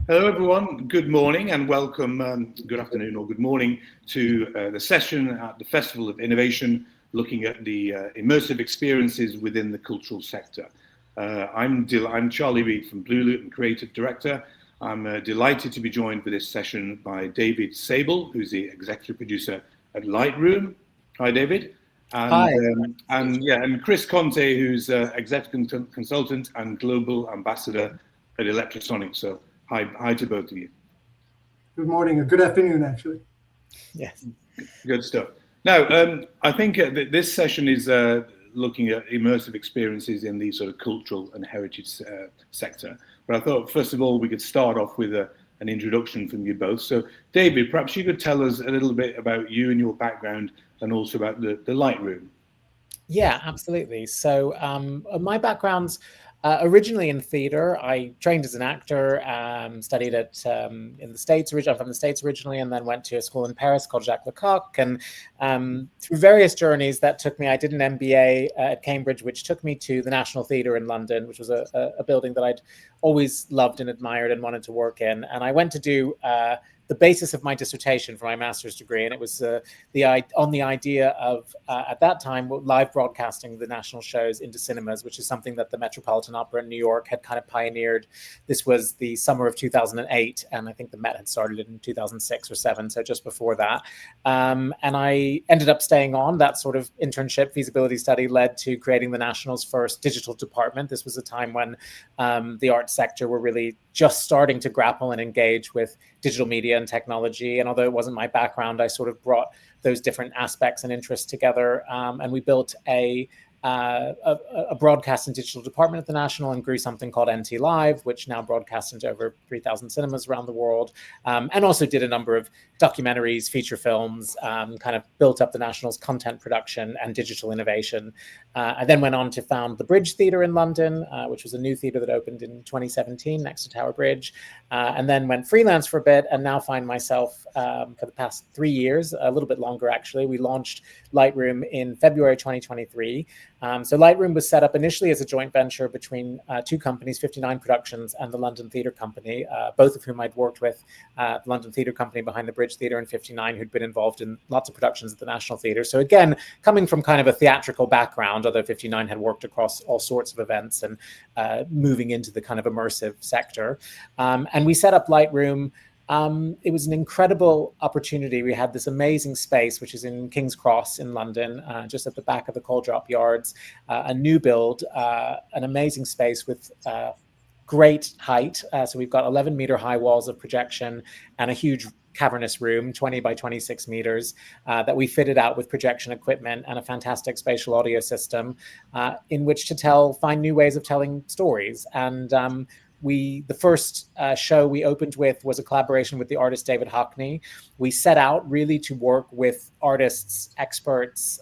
Hello, everyone. Good morning and welcome, good afternoon or good morning to the session at the Festival of Innovation, looking at the immersive experiences within the cultural sector. I'm Charlie Reid from Blue Loop and Creative Director. I'm delighted to be joined for this session by David Sabel, who's the Executive Producer at Lightroom. Hi, David. Hi. And Chris Conte, who's Executive Consultant and Global Ambassador at Electrosonic. So hi to both of you. Good morning, or good afternoon, actually. Yes. Good stuff. Now, I think this session is looking at immersive experiences in the sort of cultural and heritage sector. But I thought, first of all, we could start off with an introduction from you both. So, David, perhaps you could tell us a little bit about you and your background and also about the Lightroom. Yeah, absolutely. So my background's originally in theater. I trained as an actor, studied in the States. I'm from the States originally, and then went to a school in Paris called Jacques Lecoq. And through various journeys that took me, I did an MBA at Cambridge, which took me to the National Theatre in London, which was a building that I'd always loved and admired and wanted to work in. And I went to do the basis of my dissertation for my master's degree, and it was on the idea of at that time live broadcasting the national shows into cinemas, which is something that the Metropolitan Opera in New York had kind of pioneered. This was the summer of 2008, and I think the Met had started in 2006 or 7, so just before that. And I ended up staying on. That sort of internship feasibility study led to creating the National's first digital department. This was a time when the arts sector were really just starting to grapple and engage with digital media and technology. And although it wasn't my background, I sort of brought those different aspects and interests together. And we built a broadcast and digital department at the National and grew something called NT Live, which now broadcasts into over 3,000 cinemas around the world, and also did a number of documentaries, feature films, kind of built up the National's content production and digital innovation. I then went on to found the Bridge Theatre in London, which was a new theatre that opened in 2017 next to Tower Bridge, and then went freelance for a bit and now find myself for the past 3 years, a little bit longer actually. We launched Lightroom in February 2023. So Lightroom was set up initially as a joint venture between two companies, 59 Productions and the London Theatre Company, both of whom I'd worked with, the London Theatre Company behind the Bridge Theatre and 59, who'd been involved in lots of productions at the National Theatre. So again, coming from kind of a theatrical background, although 59 had worked across all sorts of events and moving into the kind of immersive sector. And we set up Lightroom. It was an incredible opportunity. We had this amazing space, which is in King's Cross in London, just at the back of the Coal Drop Yards, a new build, an amazing space with great height. So we've got 11-meter high walls of projection and a huge cavernous room, 20 by 26 meters, that we fitted out with projection equipment and a fantastic spatial audio system in which to find new ways of telling stories. And the first show we opened with was a collaboration with the artist David Hockney. We set out really to work with artists, experts,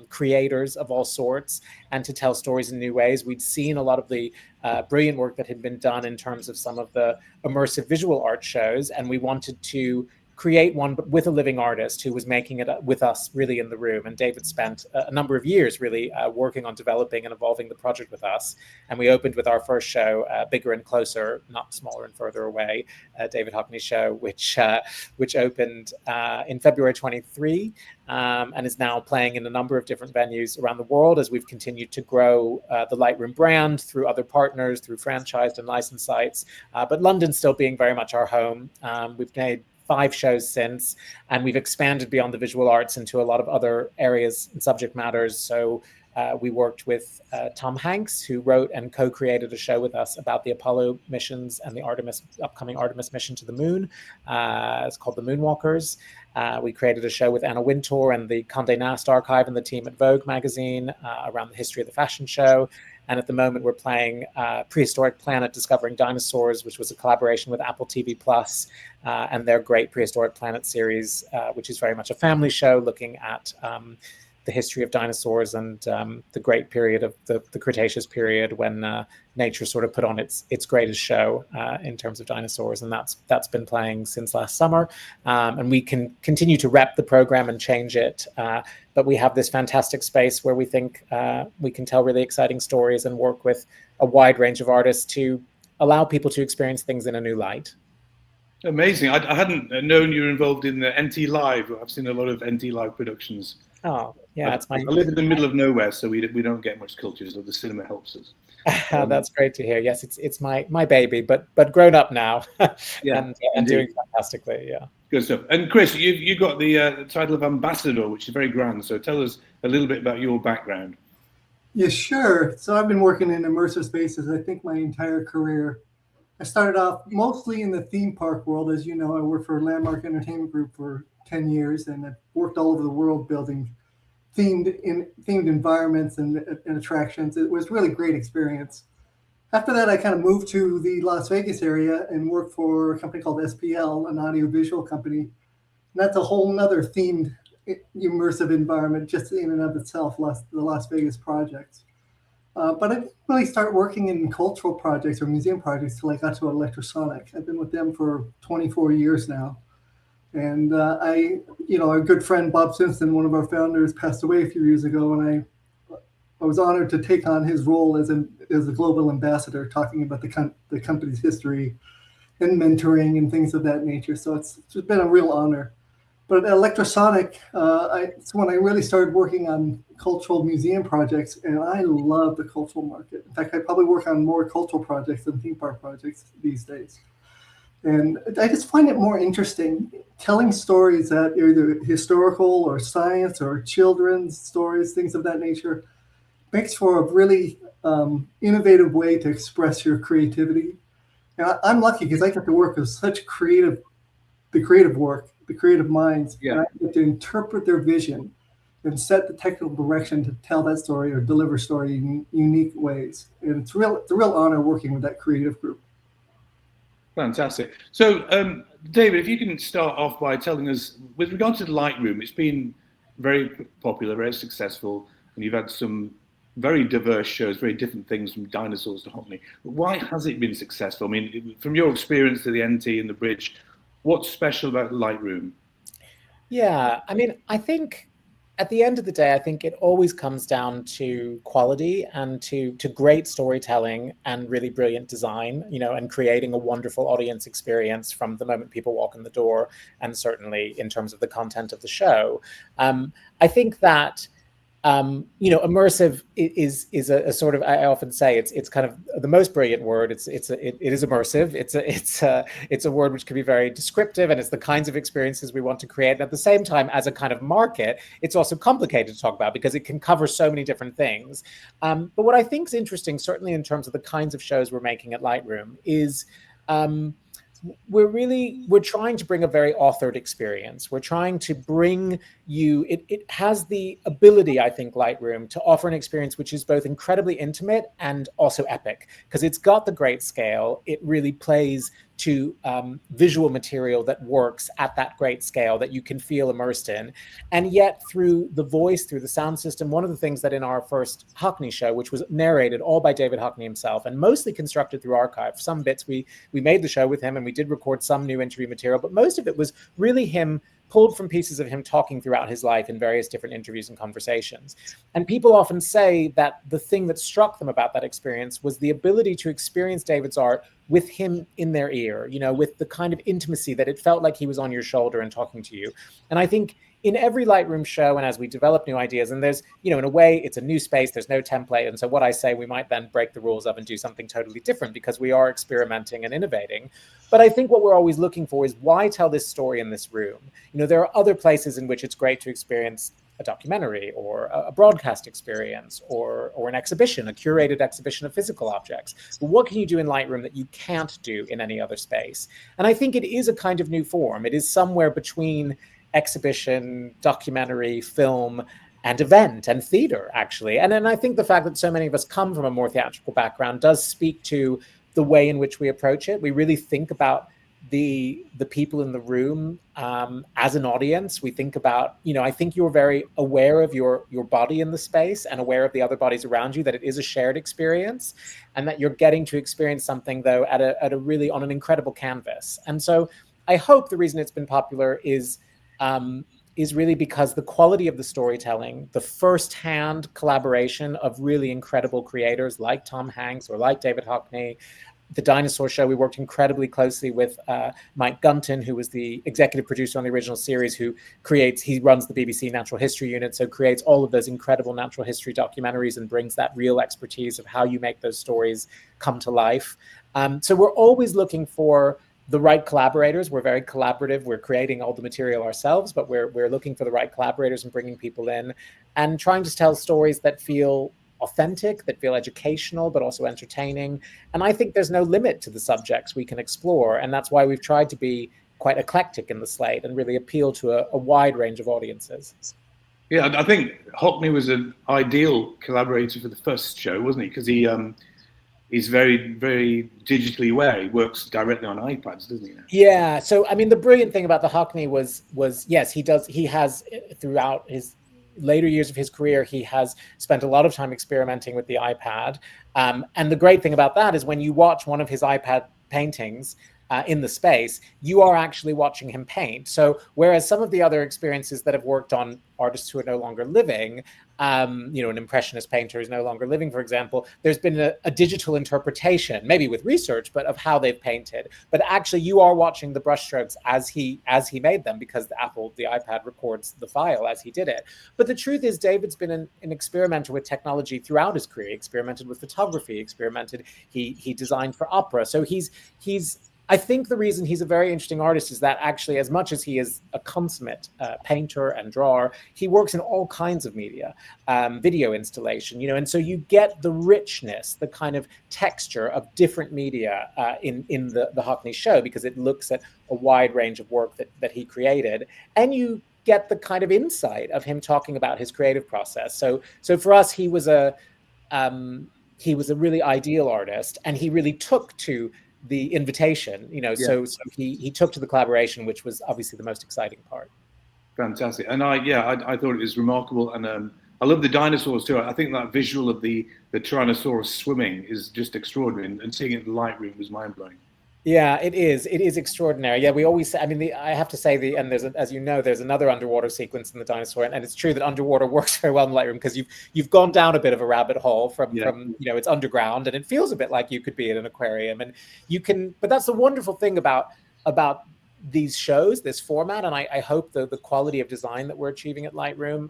creators of all sorts, and to tell stories in new ways. We'd seen a lot of the brilliant work that had been done in terms of some of the immersive visual art shows, and we wanted to create one but with a living artist who was making it with us really in the room. And David spent a number of years really working on developing and evolving the project with us. And we opened with our first show, Bigger and Closer, not Smaller and Further Away, David Hockney's show, which opened in February 23 and is now playing in a number of different venues around the world as we've continued to grow the Lightroom brand through other partners, through franchised and licensed sites. But London still being very much our home. We've made 5 shows since, and we've expanded beyond the visual arts into a lot of other areas and subject matters. So we worked with Tom Hanks, who wrote and co-created a show with us about the Apollo missions and the upcoming Artemis mission to the moon. It's called The Moonwalkers. We created a show with Anna Wintour and the Condé Nast Archive and the team at Vogue magazine around the history of the fashion show. And at the moment, we're playing Prehistoric Planet Discovering Dinosaurs, which was a collaboration with Apple TV Plus and their great Prehistoric Planet series, which is very much a family show looking at the history of dinosaurs and the great period of the Cretaceous period when nature sort of put on its greatest show in terms of dinosaurs. And that's been playing since last summer. And we can continue to rep the program and change it. But we have this fantastic space where we think we can tell really exciting stories and work with a wide range of artists to allow people to experience things in a new light. Amazing. I hadn't known you were involved in the NT Live. I've seen a lot of NT Live productions. Oh, yeah, I live in the middle of nowhere, so we don't get much culture, so the cinema helps us. That's great to hear. Yes, it's my baby, but grown up now, Yeah, and doing fantastically. Yeah. Good stuff. And Chris, you got the title of ambassador, which is very grand. So tell us a little bit about your background. Yeah, sure. So I've been working in immersive spaces, I think, my entire career. I started off mostly in the theme park world. As you know, I worked for Landmark Entertainment Group for 10 years, and I've worked all over the world building themed environments and attractions. It was really great experience. After that, I kind of moved to the Las Vegas area and worked for a company called SPL, an audiovisual company. And that's a whole nother themed immersive environment just in and of itself, the Las Vegas projects. But I didn't really start working in cultural projects or museum projects till I got to Electrosonic. I've been with them for 24 years now. And our good friend Bob Simpson, one of our founders, passed away a few years ago, and I was honored to take on his role as a global ambassador, talking about the company's history and mentoring and things of that nature. So it's been a real honor. But at Electrosonic, it's when I really started working on cultural museum projects, and I love the cultural market. In fact, I probably work on more cultural projects than theme park projects these days. And I just find it more interesting telling stories that are either historical or science or children's stories, things of that nature, makes for a really innovative way to express your creativity. And I'm lucky because I get to work with such the creative work, the creative minds, and I get to interpret their vision and set the technical direction to tell that story or deliver story in unique ways. And it's a real honor working with that creative group. Fantastic. So, David, if you can start off by telling us, with regard to the Lightroom, it's been very popular, very successful, and you've had some very diverse shows, very different things from dinosaurs to Hockney. But why has it been successful? I mean, from your experience to the NT and the Bridge, what's special about Lightroom? Yeah, I mean, I think at the end of the day, I think it always comes down to quality and to great storytelling and really brilliant design, and creating a wonderful audience experience from the moment people walk in the door, and certainly in terms of the content of the show. I think that immersive is a sort of, I often say it's kind of the most brilliant word. It is immersive. It's a word which can be very descriptive, and it's the kinds of experiences we want to create. And at the same time, as a kind of market, it's also complicated to talk about because it can cover so many different things. But what I think is interesting, certainly in terms of the kinds of shows we're making at Lightroom, is we're trying to bring a very authored experience. We're trying to bring you, it has the ability, I think, Lightroom, to offer an experience which is both incredibly intimate and also epic, because it's got the great scale. It really plays to visual material that works at that great scale that you can feel immersed in. And yet through the voice, through the sound system, one of the things that in our first Hockney show, which was narrated all by David Hockney himself and mostly constructed through archive, some bits we made the show with him and we did record some new interview material, but most of it was really him pulled from pieces of him talking throughout his life in various different interviews and conversations. And people often say that the thing that struck them about that experience was the ability to experience David's art with him in their ear, with the kind of intimacy that it felt like he was on your shoulder and talking to you. And I think in every Lightroom show, and as we develop new ideas, and there's, in a way, it's a new space, there's no template. And so what I say, we might then break the rules of and do something totally different because we are experimenting and innovating. But I think what we're always looking for is, why tell this story in this room? There are other places in which it's great to experience a documentary or a broadcast experience or an exhibition, a curated exhibition of physical objects. But what can you do in Lightroom that you can't do in any other space? And I think it is a kind of new form. It is somewhere between exhibition, documentary, film, and event and theater, actually. And then I think the fact that so many of us come from a more theatrical background does speak to the way in which we approach it. We really think about the people in the room as an audience. We think about, I think you're very aware of your body in the space and aware of the other bodies around you, that it is a shared experience and that you're getting to experience something, though, at a really on an incredible canvas. And so I hope the reason it's been popular is really because the quality of the storytelling, the first-hand collaboration of really incredible creators like Tom Hanks or like David Hockney, the dinosaur show, we worked incredibly closely with Mike Gunton, who was the executive producer on the original series, he runs the BBC Natural History Unit, so creates all of those incredible natural history documentaries and brings that real expertise of how you make those stories come to life. So we're always looking for the right collaborators. We're very collaborative. We're creating all the material ourselves, but we're looking for the right collaborators and bringing people in and trying to tell stories that feel authentic, that feel educational, but also entertaining. And I think there's no limit to the subjects we can explore. And that's why we've tried to be quite eclectic in the slate and really appeal to a wide range of audiences. Yeah, I think Hockney was an ideal collaborator for the first show, wasn't he? Because he's very, very digitally aware. He works directly on iPads, doesn't he? Yeah. So, I mean, the brilliant thing about the Hockney was yes, he has throughout his later years of his career, he has spent a lot of time experimenting with the iPad. And the great thing about that is when you watch one of his iPad paintings in the space, you are actually watching him paint. So whereas some of the other experiences that have worked on artists who are no longer living, an impressionist painter is no longer living, for example, there's been a digital interpretation, maybe with research, but of how they've painted. But actually you are watching the brushstrokes as he made them, because the iPad records the file as he did it. But the truth is, David's been an experimenter with technology throughout his career. He experimented with photography, he designed for opera. So I think the reason he's a very interesting artist is that actually, as much as he is a consummate painter and drawer, he works in all kinds of media, video installation, and so you get the richness, the kind of texture of different media in the Hockney show, because it looks at a wide range of work that he created, and you get the kind of insight of him talking about his creative process. So for us, he was a really ideal artist, and he really took to the invitation, so he took to the collaboration, which was obviously the most exciting part. Fantastic. And I thought it was remarkable. And I love the dinosaurs too. I think that visual of the Tyrannosaurus swimming is just extraordinary. And seeing it in the Lightroom was mind blowing. Yeah, it is. It is extraordinary. Yeah, we always say, I have to say and there's, as you know, there's another underwater sequence in the dinosaur, and it's true that underwater works very well in Lightroom, because you've gone down a bit of a rabbit hole from it's underground, and it feels a bit like you could be in an aquarium, and but that's the wonderful thing about these shows, this format, and I hope the quality of design that we're achieving at Lightroom,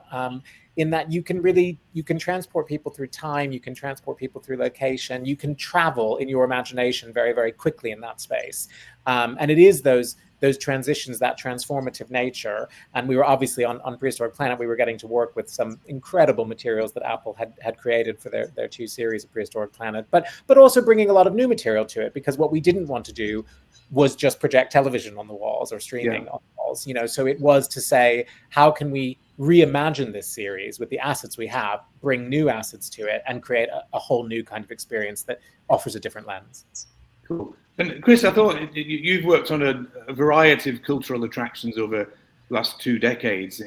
in that you can transport people through time, you can transport people through location, you can travel in your imagination very, very quickly in that space. And it is those transitions, that transformative nature. And we were obviously on Prehistoric Planet, we were getting to work with some incredible materials that Apple had created for their 2 series of Prehistoric Planet, but also bringing a lot of new material to it, because what we didn't want to do was just project television on the walls or streaming on the walls, so it was to say, how can we reimagine this series with the assets we have, bring new assets to it, and create a whole new kind of experience that offers a different lens. Cool. And Chris, I thought you've worked on a variety of cultural attractions over the last 2 decades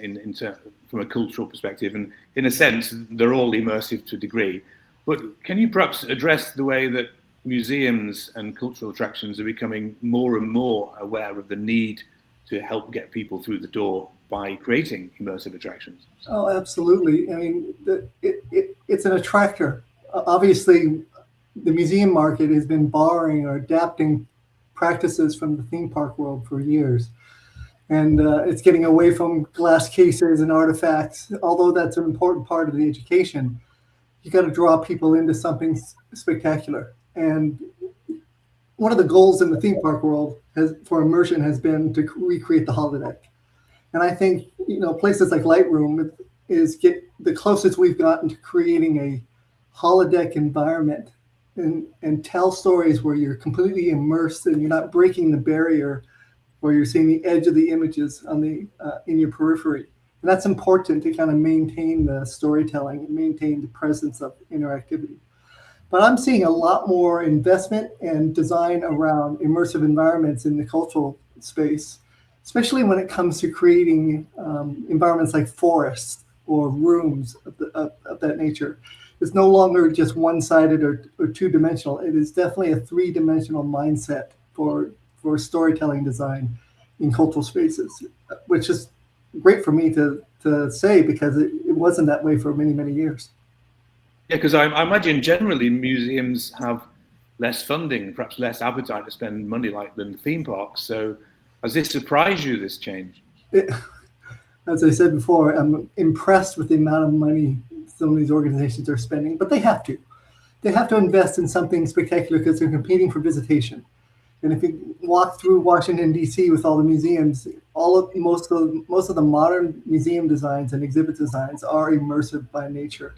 from a cultural perspective, and in a sense, they're all immersive to a degree. But can you perhaps address the way that museums and cultural attractions are becoming more and more aware of the need to help get people through the door by creating immersive attractions? Oh, absolutely. I mean, it's an attractor. Obviously, the museum market has been borrowing or adapting practices from the theme park world for years. And it's getting away from glass cases and artifacts. Although that's an important part of the education, you got to draw people into something spectacular. And one of the goals in the theme park world for immersion has been to recreate the holodeck. And I think, places like Lightroom is the closest we've gotten to creating a holodeck environment and tell stories where you're completely immersed and you're not breaking the barrier, where you're seeing the edge of the images in your periphery. And that's important to kind of maintain the storytelling and maintain the presence of interactivity. But I'm seeing a lot more investment and design around immersive environments in the cultural space, especially when it comes to creating environments like forests or rooms of that nature. It's no longer just one-sided or two-dimensional. It is definitely a three-dimensional mindset for storytelling design in cultural spaces, which is great for me to say, because it wasn't that way for many, many years. Yeah, because I imagine generally museums have less funding, perhaps less appetite to spend money like than theme parks. So has this surprised you, this change? As I said before, I'm impressed with the amount of money some of these organizations are spending, but they have to. They have to invest in something spectacular because they're competing for visitation. And if you walk through Washington, D.C. with all the museums, most of the modern museum designs and exhibit designs are immersive by nature.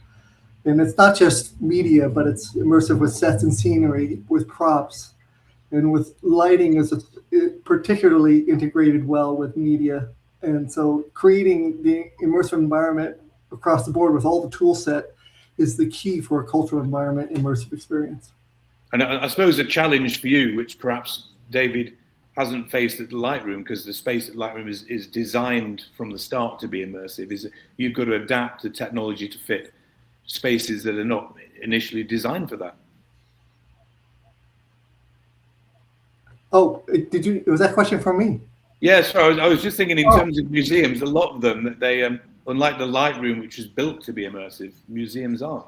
And it's not just media, but it's immersive with sets and scenery, with props, and with lighting is particularly integrated well with media. And so creating the immersive environment across the board with all the tool set is the key for a cultural environment immersive experience. And I suppose a challenge for you, which perhaps David hasn't faced at the Lightroom, because the space at Lightroom is designed from the start to be immersive, is you've got to adapt the technology to fit spaces that are not initially designed for that. Oh, was that a question for me? Yes, yeah, so I was just thinking in terms of museums, a lot of them, they unlike the Lightroom, which is built to be immersive, museums aren't.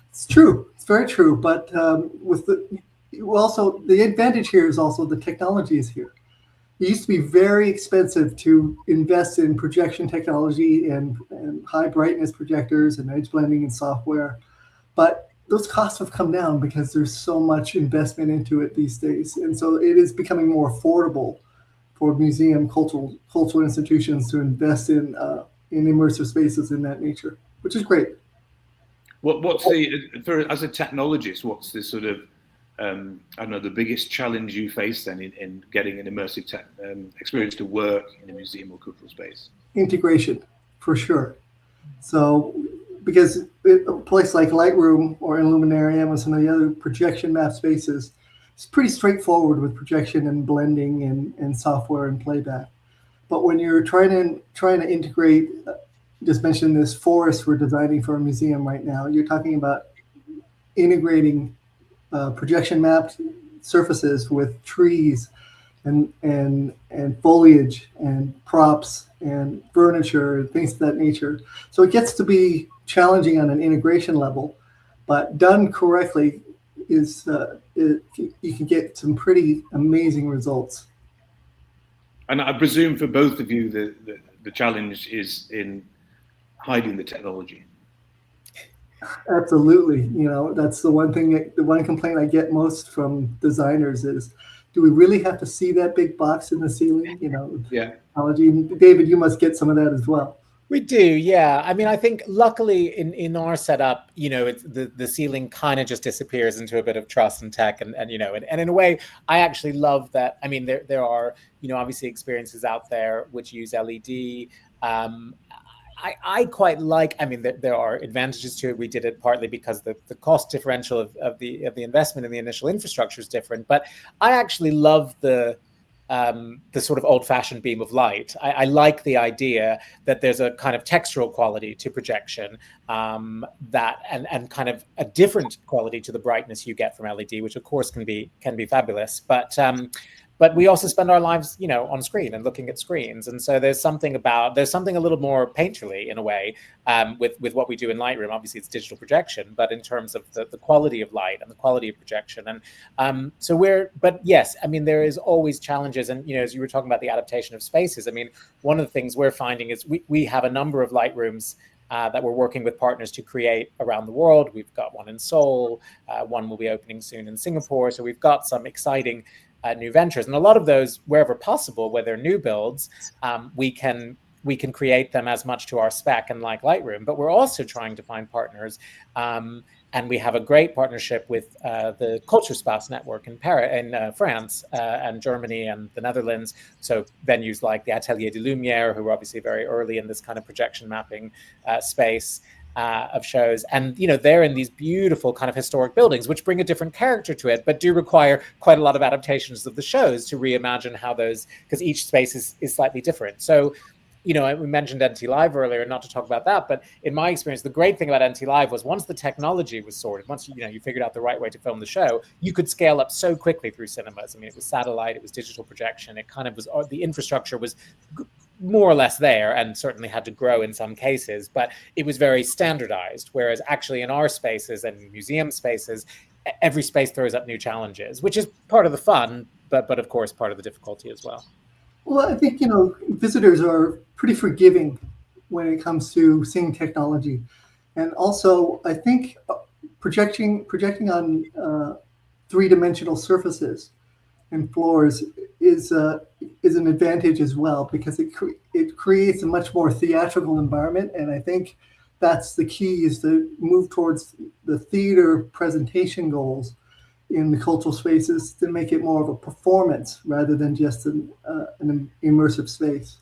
It's true. It's very true. But the advantage here is also the technology is here. It used to be very expensive to invest in projection technology and high brightness projectors and edge blending and software. But those costs have come down because there's so much investment into it these days. And so it is becoming more affordable for museum cultural institutions to invest in immersive spaces in that nature, which is great. What's as a technologist, what's the sort of the biggest challenge you face then in getting an immersive experience to work in a museum or cultural space? Integration, for sure. So, because a place like Lightroom or Illuminarium or some of the other projection map spaces, it's pretty straightforward with projection and blending and software and playback. But when you're trying to integrate, just mentioned this forest we're designing for a museum right now, you're talking about integrating projection mapped surfaces with trees and foliage and props and furniture and things of that nature. So it gets to be challenging on an integration level, but done correctly you can get some pretty amazing results. And I presume for both of you the challenge is in hiding the technology. Absolutely. That's the one complaint I get most from designers is, do we really have to see that big box in the ceiling? Yeah. Technology. And David, you must get some of that as well. We do, yeah. I mean, I think luckily in our setup, it's the ceiling kind of just disappears into a bit of truss and tech, and in a way, I actually love that. I mean, there are obviously experiences out there which use LED. I quite like. I mean, there are advantages to it. We did it partly because the cost differential of the investment in the initial infrastructure is different. But I actually love the sort of old-fashioned beam of light. I like the idea that there's a kind of textural quality to projection that and kind of a different quality to the brightness you get from LED, which of course can be fabulous. But we also spend our lives, on screen and looking at screens, and so there's something a little more painterly in a way with what we do in Lightroom. Obviously, it's digital projection, but in terms of the quality of light and the quality of projection, and but yes, I mean there is always challenges, and as you were talking about the adaptation of spaces, I mean one of the things we're finding is we have a number of Lightrooms that we're working with partners to create around the world. We've got one in Seoul, one will be opening soon in Singapore, so we've got some exciting new ventures, and a lot of those, wherever possible, where they're new builds, we can create them as much to our spec and like Lightroom. But we're also trying to find partners, and we have a great partnership with the Culturespace network in Paris, in France, and Germany and the Netherlands. So venues like the Atelier de Lumière, who are obviously very early in this kind of projection mapping space. Of shows, and they're in these beautiful kind of historic buildings, which bring a different character to it, but do require quite a lot of adaptations of the shows to reimagine how those, because each space is slightly different. So, we mentioned NT Live earlier, not to talk about that, but in my experience, the great thing about NT Live was once the technology was sorted, once you figured out the right way to film the show, you could scale up so quickly through cinemas. I mean, it was satellite, it was digital projection, it kind of was, the infrastructure was more or less there, and certainly had to grow in some cases, but it was very standardized. Whereas actually in our spaces and museum spaces, every space throws up new challenges, which is part of the fun, but of course part of the difficulty as well. Well, I think, visitors are pretty forgiving when it comes to seeing technology. And also, I think projecting on three-dimensional surfaces and floors is an advantage as well, because it creates a much more theatrical environment. And I think that's the key, is to move towards the theater presentation goals in the cultural spaces, to make it more of a performance rather than just an immersive space.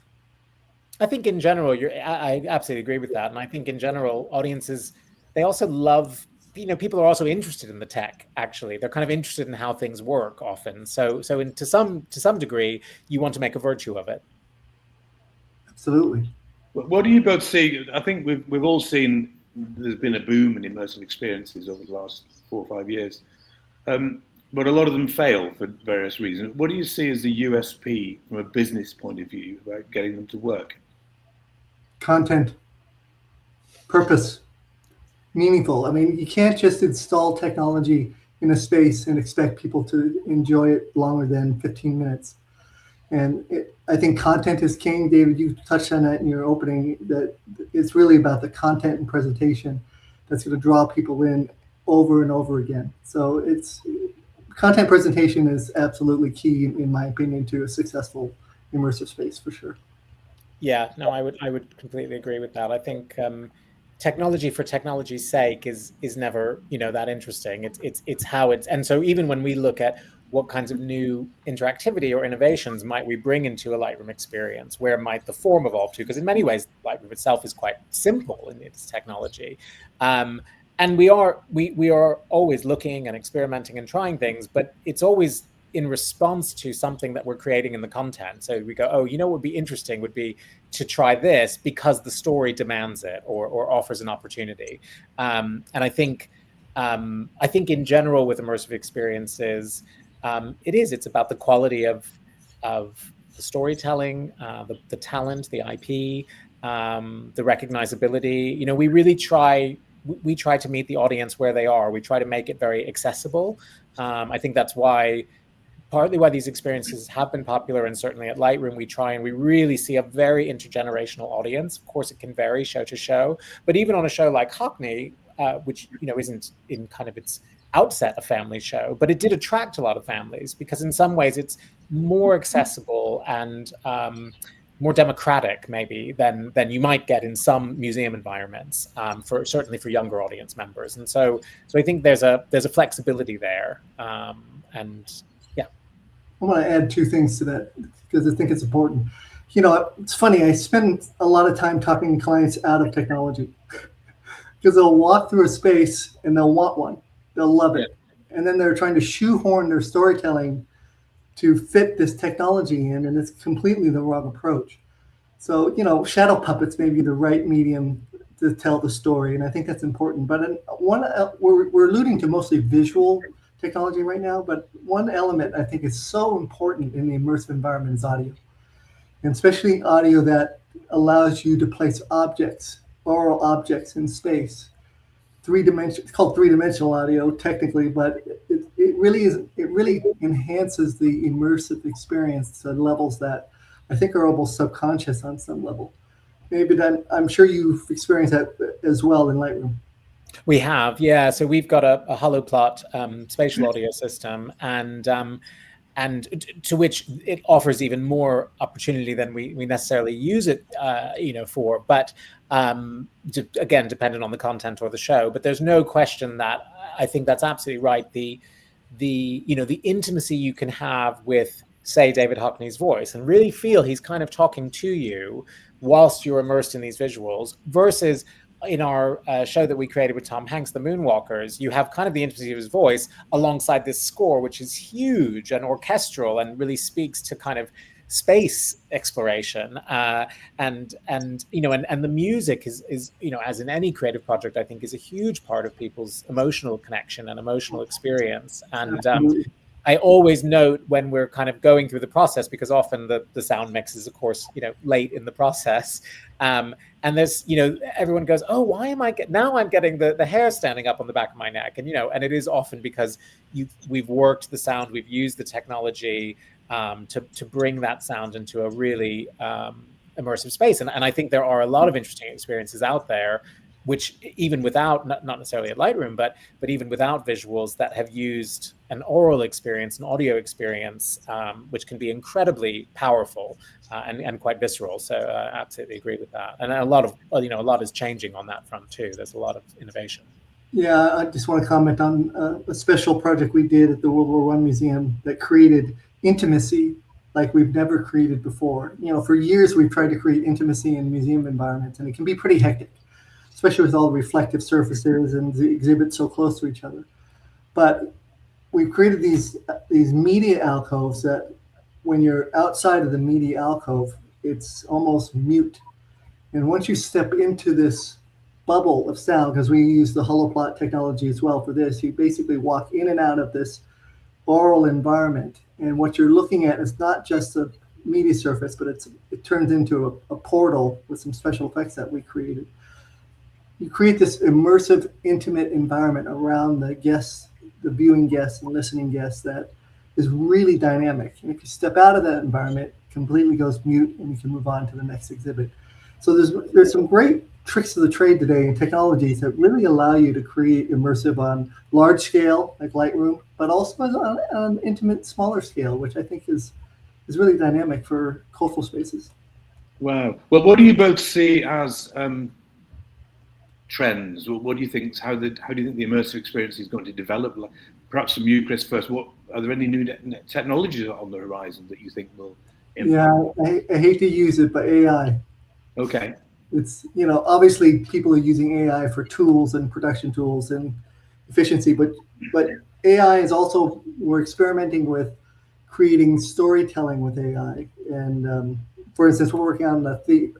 I think in general, I absolutely agree with that. And I think in general, audiences, they also love, people are also interested in the tech, actually. They're kind of interested in how things work often. So to some degree, you want to make a virtue of it. Absolutely. What do you both see? I think we've all seen there's been a boom in immersive experiences over the last 4 or 5 years. But a lot of them fail for various reasons. What do you see as the USP from a business point of view about getting them to work? Content, purpose, meaningful. I mean, you can't just install technology in a space and expect people to enjoy it longer than 15 minutes. And I think content is king. David, you touched on that in your opening, that it's really about the content and presentation that's going to draw people in over and over again. So content presentation is absolutely key, in my opinion, to a successful immersive space, for sure. Yeah, no, I would completely agree with that. I think technology for technology's sake is never, that interesting. It's how it's, and so even when we look at what kinds of new interactivity or innovations might we bring into a Lightroom experience, where might the form evolve to? Because in many ways, Lightroom itself is quite simple in its technology. And we are always looking and experimenting and trying things, but it's always in response to something that we're creating in the content. So we go, what would be interesting would be to try this because the story demands it or offers an opportunity. And I think in general with immersive experiences, it's about the quality of the storytelling, the talent, the IP, the recognizability. We really try to meet the audience where they are. We try to make it very accessible. I think that's partly why these experiences have been popular, and certainly at Lightroom, we really see a very intergenerational audience. Of course, it can vary show to show, but even on a show like Hockney, which isn't in kind of its outset a family show, but it did attract a lot of families because in some ways it's more accessible and more democratic maybe than you might get in some museum environments, certainly for younger audience members. And so I think there's a flexibility there, and yeah. I want to add 2 things to that because I think it's important. It's funny, I spend a lot of time talking to clients out of technology because they'll walk through a space and they'll want one, they'll love it, and then they're trying to shoehorn their storytelling to fit this technology in, and it's completely the wrong approach. So, shadow puppets may be the right medium to tell the story, and I think that's important. But we're alluding to mostly visual technology right now, but one element I think is so important in the immersive environment is audio, and especially audio that allows you to place oral objects in space. It's called three-dimensional audio technically, but it really enhances the immersive experience to levels that I think are almost subconscious on some level. Maybe I'm sure you've experienced that as well in Lightroom. We have, yeah. So we've got a holoplot spatial audio system, and to which it offers even more opportunity than we necessarily use it, for. But again, dependent on the content or the show. But there's no question that I think that's absolutely right. The intimacy you can have with, say, David Hockney's voice, and really feel he's kind of talking to you whilst you're immersed in these visuals, versus in our show that we created with Tom Hanks, The Moonwalkers, you have kind of the intimacy of his voice alongside this score, which is huge and orchestral and really speaks to kind of space exploration. And the music is, as in any creative project, I think is a huge part of people's emotional connection and emotional experience. And I always note when we're kind of going through the process, because often the sound mix is, of course, late in the process. And there's, everyone goes, oh, why am now I'm getting the hair standing up on the back of my neck. And, and it is often because we've worked the sound, we've used the technology to bring that sound into a really immersive space. And I think there are a lot of interesting experiences out there, which even without, not necessarily at Lightroom, but even without visuals, that have used an oral experience, an audio experience, which can be incredibly powerful and quite visceral. So I absolutely agree with that. And a lot is changing on that front too. There's a lot of innovation. Yeah, I just want to comment on a special project we did at the World War I Museum that created intimacy like we've never created before. For years we've tried to create intimacy in museum environments, and it can be pretty hectic, especially with all the reflective surfaces and the exhibits so close to each other. But we've created these media alcoves that when you're outside of the media alcove, it's almost mute. And once you step into this bubble of sound, because we use the holoplot technology as well for this, you basically walk in and out of this oral environment. And what you're looking at is not just a media surface, but it turns into a portal with some special effects that we created. You create this immersive, intimate environment around the guests, the viewing guests and listening guests, that is really dynamic. And if you step out of that environment, it completely goes mute, and you can move on to the next exhibit. So there's some great tricks of the trade today and technologies that really allow you to create immersive on large scale, like Lightroom, but also on an intimate, smaller scale, which I think is really dynamic for cultural spaces. Wow. Well, what do you both see as trends? What do you think? How do you think the immersive experience is going to develop? Perhaps from you, Chris, first. Are there any new technologies on the horizon that you think will impact? Yeah, I hate to use it, but AI. Okay. It's obviously people are using AI for tools and production tools and efficiency, but AI is also, we're experimenting with creating storytelling with AI. And for instance, we're working on the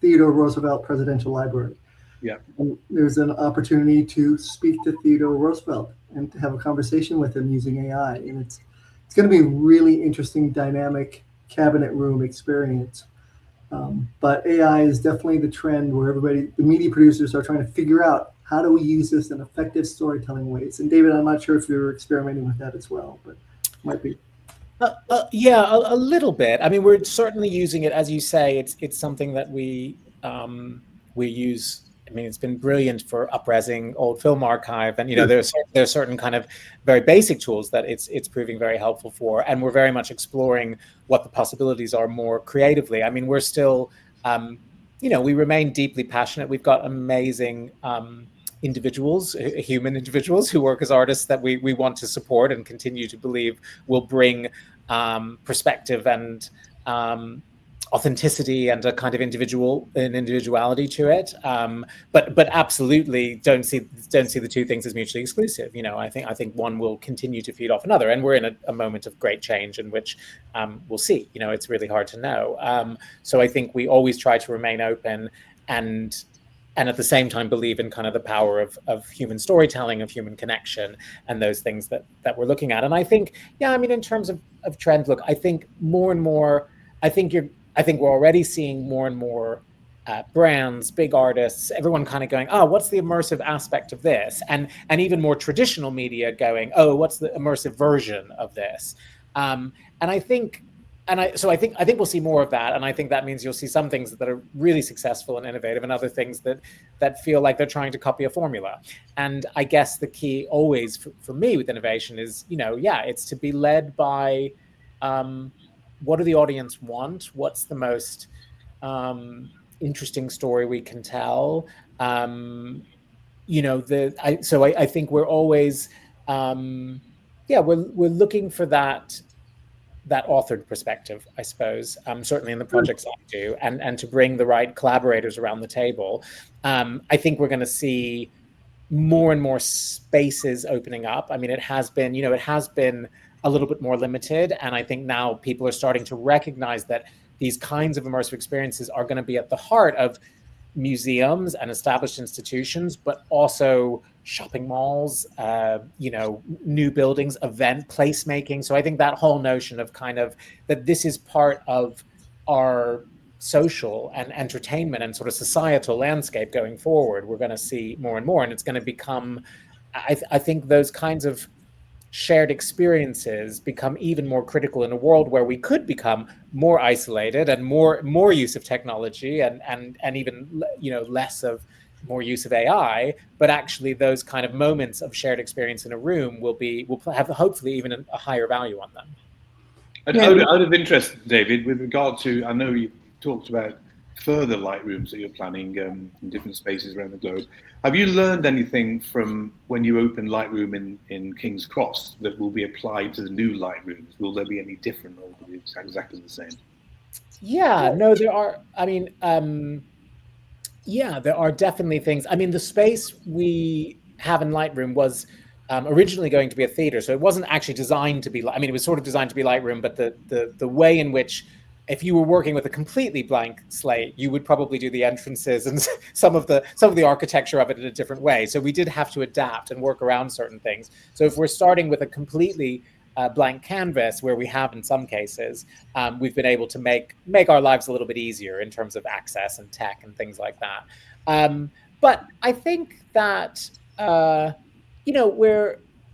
Theodore Roosevelt Presidential Library. Yeah. And there's an opportunity to speak to Theodore Roosevelt and to have a conversation with him using AI. And it's going to be a really interesting, dynamic cabinet room experience. But AI is definitely the trend where the media producers are trying to figure out, how do we use this in effective storytelling ways? And David, I'm not sure if you're experimenting with that as well, but might be. Yeah, a little bit. I mean, we're certainly using it, as you say. It's something that we use. I mean, it's been brilliant for upresing old film archive, and there's certain kind of very basic tools that it's proving very helpful for, and we're very much exploring what the possibilities are more creatively. I mean, we're still, we remain deeply passionate. We've got amazing individuals, human individuals who work as artists that we want to support and continue to believe will bring perspective and authenticity and a kind of individuality to it, but absolutely don't see the two things as mutually exclusive. I think one will continue to feed off another, and we're in a moment of great change in which we'll see. It's really hard to know. So I think we always try to remain open and at the same time believe in kind of the power of human storytelling, of human connection, and those things that we're looking at. And I think, in terms of trend, look, I think more and more, I think we're already seeing more and more brands, big artists, everyone kind of going, oh, what's the immersive aspect of this? And even more traditional media going, oh, what's the immersive version of this? I think we'll see more of that. And I think that means you'll see some things that are really successful and innovative, and other things that feel like they're trying to copy a formula. And I guess the key always for me with innovation is, it's to be led by, what do the audience want? What's the most interesting story we can tell? I think we're always, we're looking for that authored perspective, I suppose, certainly in the projects I do, and to bring the right collaborators around the table. I think we're going to see more and more spaces opening up. I mean, it has been a little bit more limited. And I think now people are starting to recognize that these kinds of immersive experiences are going to be at the heart of museums and established institutions, but also shopping malls, new buildings, placemaking. So I think that whole notion of kind of that this is part of our social and entertainment and sort of societal landscape going forward, we're going to see more and more, and it's going to become, I think those kinds of shared experiences become even more critical in a world where we could become more isolated and more use of technology and even less of more use of AI, but actually those kind of moments of shared experience in a room will have hopefully even a higher value on them. And out of interest, David, with regard to, I know you talked about further Lightrooms that you're planning in different spaces around the globe. Have you learned anything from when you opened Lightroom in King's Cross that will be applied to the new Lightrooms? Will there be any different, or will it be exactly the same? Yeah, no, there are. I mean, there are definitely things. I mean, the space we have in Lightroom was originally going to be a theater, so it wasn't actually designed to be. I mean, it was sort of designed to be Lightroom, but the way in which, if you were working with a completely blank slate, you would probably do the entrances and some of the architecture of it in a different way. So we did have to adapt and work around certain things. So if we're starting with a completely blank canvas, where we have in some cases, we've been able to make our lives a little bit easier in terms of access and tech and things like that. But I think that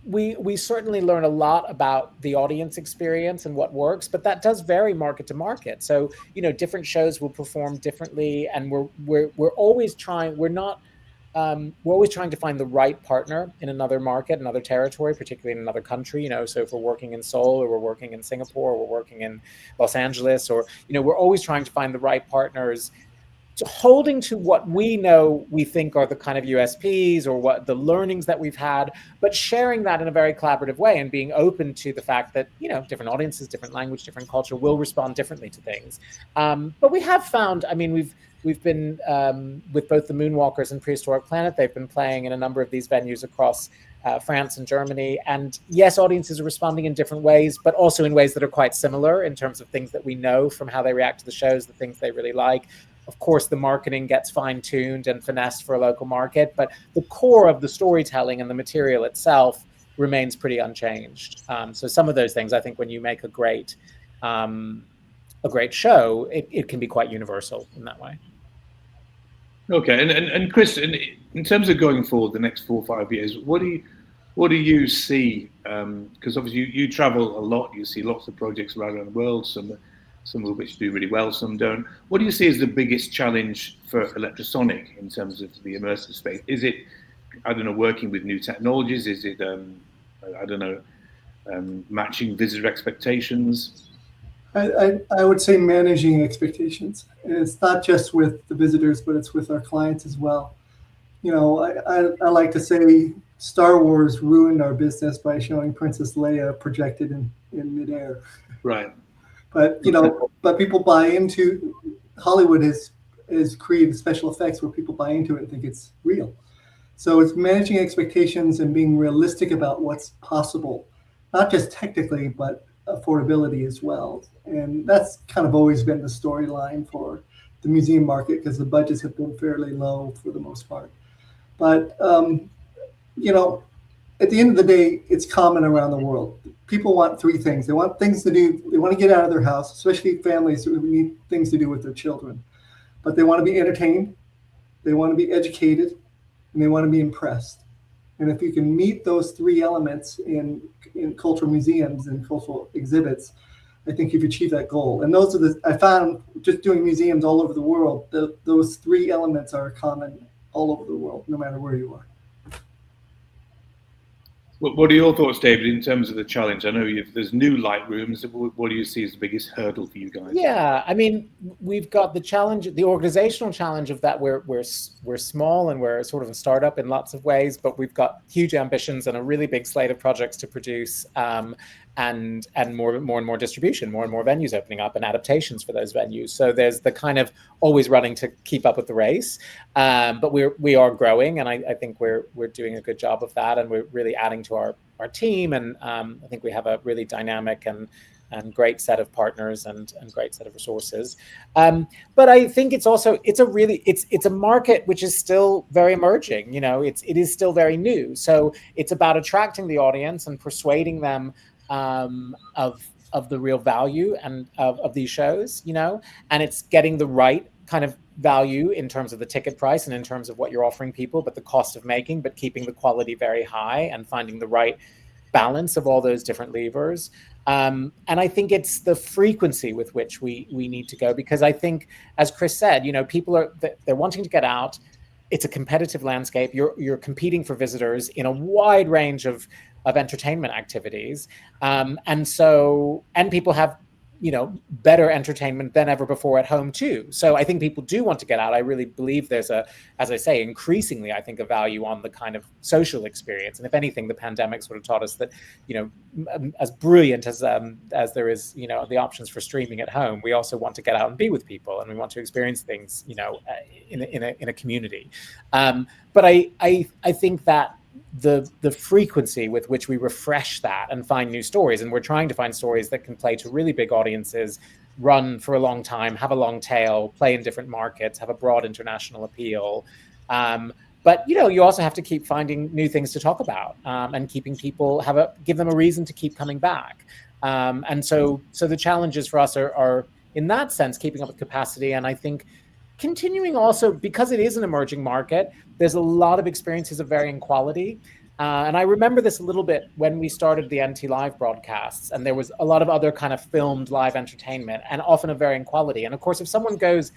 we certainly learn a lot about the audience experience and what works, but that does vary market to market. So, different shows will perform differently, and we're always trying. We're always trying to find the right partner in another market, another territory, particularly in another country. So if we're working in Seoul, or we're working in Singapore, or we're working in Los Angeles, or we're always trying to find the right partners, holding to what we know we think are the kind of USPs or what the learnings that we've had, but sharing that in a very collaborative way and being open to the fact that, different audiences, different language, different culture will respond differently to things. But we have found, I mean, we've been with both the Moonwalkers and Prehistoric Planet, they've been playing in a number of these venues across France and Germany. And yes, audiences are responding in different ways, but also in ways that are quite similar in terms of things that we know from how they react to the shows, the things they really like. Of course, the marketing gets fine-tuned and finessed for a local market, but the core of the storytelling and the material itself remains pretty unchanged. So some of those things, I think, when you make a great show, it can be quite universal in that way. Okay, and Chris, in terms of going forward the next 4 or 5 years, what do you see? Because obviously you travel a lot, you see lots of projects around the world, some of which do really well, some don't. What do you see as the biggest challenge for Electrosonic in terms of the immersive space? Is it, I don't know, working with new technologies? Is it, matching visitor expectations? I would say managing expectations. It's not just with the visitors, but it's with our clients as well. I like to say Star Wars ruined our business by showing Princess Leia projected in midair. Right. But but people buy into Hollywood has created special effects where people buy into it and think it's real. So it's managing expectations and being realistic about what's possible, not just technically, but affordability as well. And that's kind of always been the storyline for the museum market, because the budgets have been fairly low for the most part. But at the end of the day, it's common around the world. People want three things. They want things to do. They want to get out of their house, especially families who need things to do with their children. But they want to be entertained, they want to be educated, and they want to be impressed. And if you can meet those three elements in cultural museums and cultural exhibits, I think you've achieved that goal. And those are I found just doing museums all over the world, those three elements are common all over the world, no matter where you are. What are your thoughts, David, in terms of the challenge? I know there's new Lightrooms. What do you see as the biggest hurdle for you guys? Yeah, I mean, we've got the challenge, the organizational challenge of that. We're small and we're sort of a startup in lots of ways, but we've got huge ambitions and a really big slate of projects to produce, and more and more distribution, more and more venues opening up and adaptations for those venues. So there's the kind of always running to keep up with the race, but we are growing, and I think we're doing a good job of that, and we're really adding to our team, and I think we have a really dynamic and great set of partners and great set of resources. But I think it's a market which is still very emerging. It is still very new. So it's about attracting the audience and persuading them of the real value and of these shows, and it's getting the right kind of value in terms of the ticket price and in terms of what you're offering people, but the cost of making, but keeping the quality very high and finding the right balance of all those different levers. And I think it's the frequency with which we need to go, because I think, as Chris said, people they're wanting to get out. It's a competitive landscape. You're competing for visitors in a wide range of entertainment activities, and people have better entertainment than ever before at home too. So I think people do want to get out. I really believe there's as I say, increasingly, I think, a value on the kind of social experience. And if anything, the pandemic sort of taught us that, as brilliant as there is, the options for streaming at home, we also want to get out and be with people, and we want to experience things, in a community. But I think that the frequency with which we refresh that and find new stories, and we're trying to find stories that can play to really big audiences, run for a long time, have a long tail, play in different markets, have a broad international appeal. But you also have to keep finding new things to talk about, and keeping people give them a reason to keep coming back. And so the challenges for us are in that sense keeping up with capacity, and I think continuing also, because it is an emerging market, there's a lot of experiences of varying quality. And I remember this a little bit when we started the NT Live broadcasts, and there was a lot of other kind of filmed live entertainment, and often of varying quality. And of course, if someone goes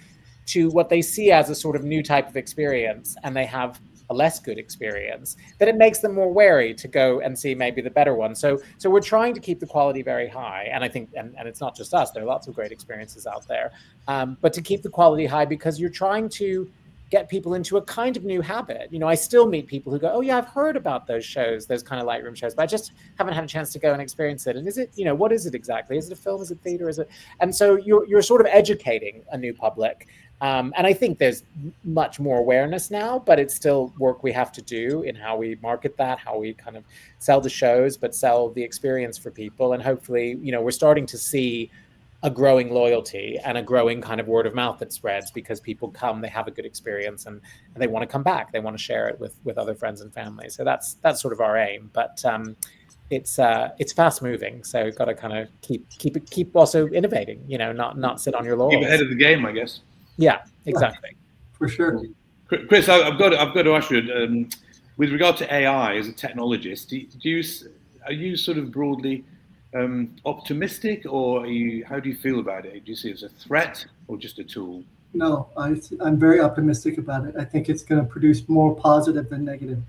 to what they see as a sort of new type of experience and they have a less good experience, then it makes them more wary to go and see maybe the better one. So we're trying to keep the quality very high. And I think, and it's not just us, there are lots of great experiences out there. But to keep the quality high, because you're trying to get people into a kind of new habit. I still meet people who go, oh yeah, I've heard about those shows, those kind of Lightroom shows, but I just haven't had a chance to go and experience it. And is it, what is it exactly? Is it a film? Is it theater? Is it? And so you're sort of educating a new public. And I think there's much more awareness now, but it's still work we have to do in how we market that, how we kind of sell the shows, but sell the experience for people. And hopefully, we're starting to see a growing loyalty and a growing kind of word of mouth that spreads, because people come, they have a good experience, and they want to come back. They want to share it with other friends and family. So that's sort of our aim. But it's fast moving, so you've got to kind of keep also innovating. Not sit on your laurels. Keep ahead of the game, I guess. Yeah, exactly. For sure. Chris, I've got to ask you, with regard to AI as a technologist, are you sort of broadly optimistic, or how do you feel about it? Do you see it as a threat or just a tool? No, I'm very optimistic about it. I think it's going to produce more positive than negative.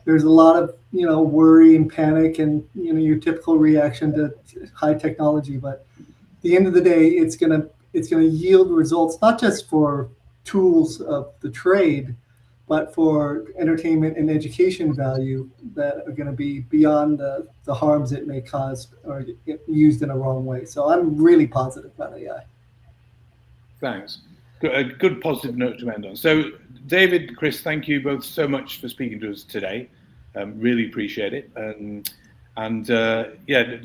There's a lot of worry and panic and your typical reaction to high technology, but at the end of the day, it's going to yield results, not just for tools of the trade, but for entertainment and education value that are going to be beyond the harms it may cause or get used in a wrong way. So I'm really positive about AI. Thanks. A good positive note to end on. So David, Chris, thank you both so much for speaking to us today. Really appreciate it. And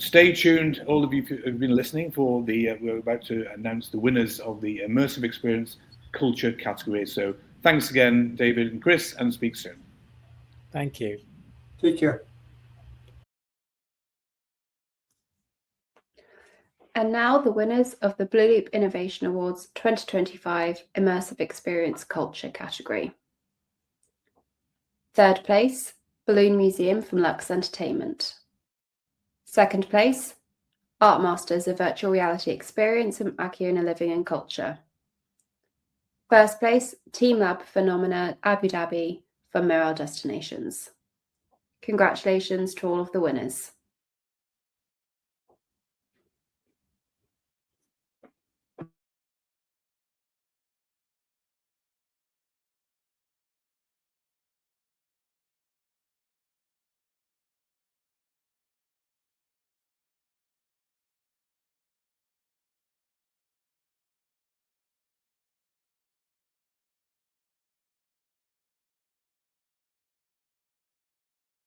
stay tuned, all of you who've been listening, for we're about to announce the winners of the Immersive Experience Culture category. So thanks again, David and Chris, and speak soon. Thank you. Take care. And now the winners of the Blue Loop Innovation Awards 2025 Immersive Experience Culture category. Third place, Balloon Museum from Lux Entertainment. Second place, Art Masters, a virtual reality experience from Akiona Living and Culture. First place, Team Lab Phenomena Abu Dhabi from Miral Destinations. Congratulations to all of the winners.